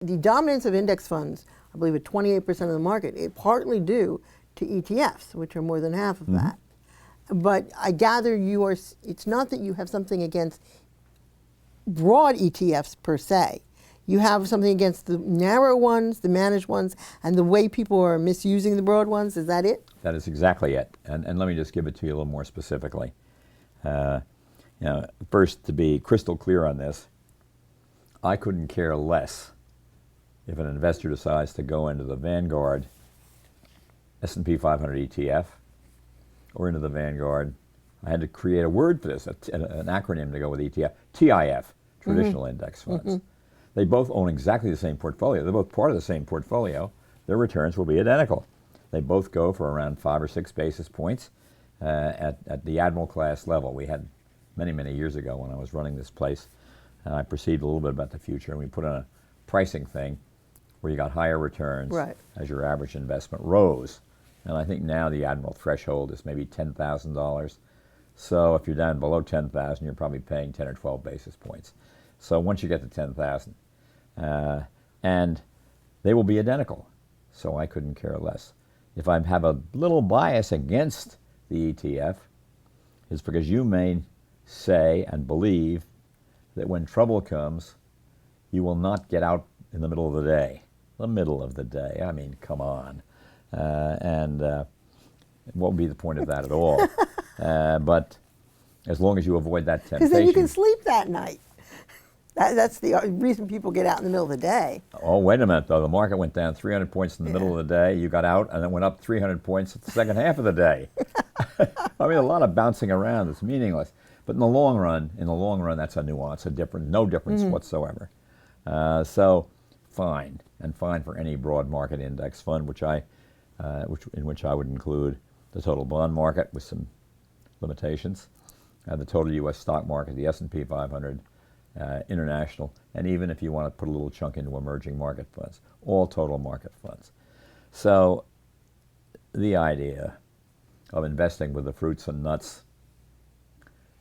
The dominance of index funds, I believe at 28% of the market, is partly due to ETFs, which are more than half of that. But I gather it's not that you have something against broad ETFs per se. You have something against the narrow ones, the managed ones, and the way people are misusing the broad ones. Is that it? That is exactly it. And let me just give it to you a little more specifically. First, to be crystal clear on this, I couldn't care less if an investor decides to go into the Vanguard S&P 500 ETF or into the Vanguard. I had to create a word for this, an acronym to go with ETF, TIF, traditional index funds. They both own exactly the same portfolio. They're both part of the same portfolio. Their returns will be identical. They both go for around 5 or 6 basis points at the Admiral class level. We had many, many years ago when I was running this place, and I perceived a little bit about the future, and we put on a pricing thing where you got higher returns as your average investment rose. And I think now the Admiral threshold is maybe $10,000. So if you're down below 10,000, you're probably paying 10 or 12 basis points. So once you get to 10,000, and they will be identical. So I couldn't care less. If I have a little bias against the ETF, it's because you may say and believe that when trouble comes, you will not get out in the middle of the day. The middle of the day, I mean, come on. It won't be the point of that at all. But as long as you avoid that temptation. Because then you can sleep that night. That's the reason people get out in the middle of the day. Oh, wait a minute, though. The market went down 300 points in the middle of the day. You got out, and it went up 300 points at the second half of the day. I mean, a lot of bouncing around. It's meaningless. But in the long run, that's a nuance, no difference whatsoever. So, fine, and fine for any broad market index fund, in which I would include the total bond market with some limitations, the total U.S. stock market, the S&P 500, international, and even if you want to put a little chunk into emerging market funds, all total market funds. So the idea of investing with the fruits and nuts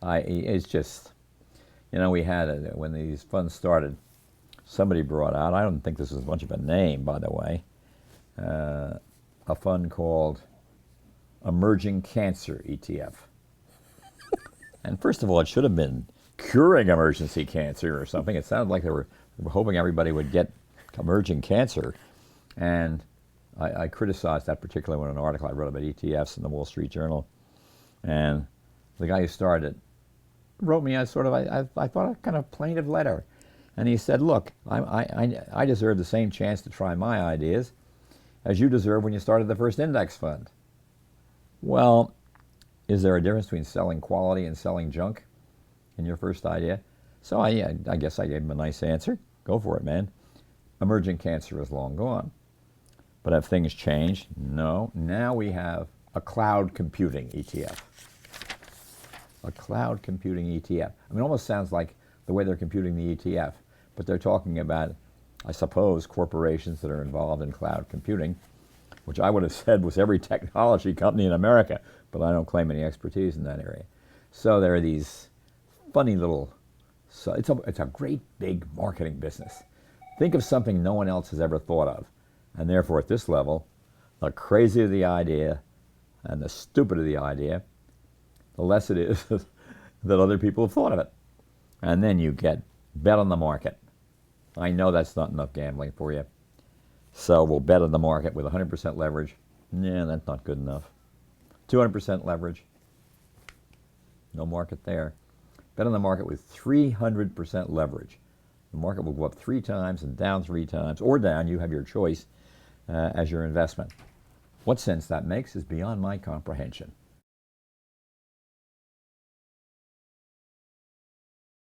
is just, we had, when these funds started, somebody brought out, I don't think this is much of a name, by the way, a fund called Emerging Cancer ETF. And first of all, it should have been curing emergency cancer or something. It sounded like they were hoping everybody would get emerging cancer. And I criticized that particularly in an article I wrote about ETFs in the Wall Street Journal. And the guy who started it wrote me I thought a kind of plaintive letter. And he said, look, I deserve the same chance to try my ideas as you deserve when you started the first index fund. Well, is there a difference between selling quality and selling junk in your first idea? So I guess I gave him a nice answer. Go for it, man. Emerging cancer is long gone. But have things changed? No. Now we have a cloud computing ETF. A cloud computing ETF. I mean, it almost sounds like the way they're computing the ETF, but they're talking about, I suppose, corporations that are involved in cloud computing, which I would have said was every technology company in America, but I don't claim any expertise in that area. So there are these funny little, it's a great big marketing business. Think of something no one else has ever thought of. And therefore, at this level, the crazier the idea and the stupider the idea, the less it is that other people have thought of it. And then you get bet on the market. I know that's not enough gambling for you. So we'll bet on the market with 100% leverage. Yeah, that's not good enough. 200% leverage. No market there. Bet on the market with 300% leverage. The market will go up 3 times and down 3 times, or down, you have your choice, as your investment. What sense that makes is beyond my comprehension.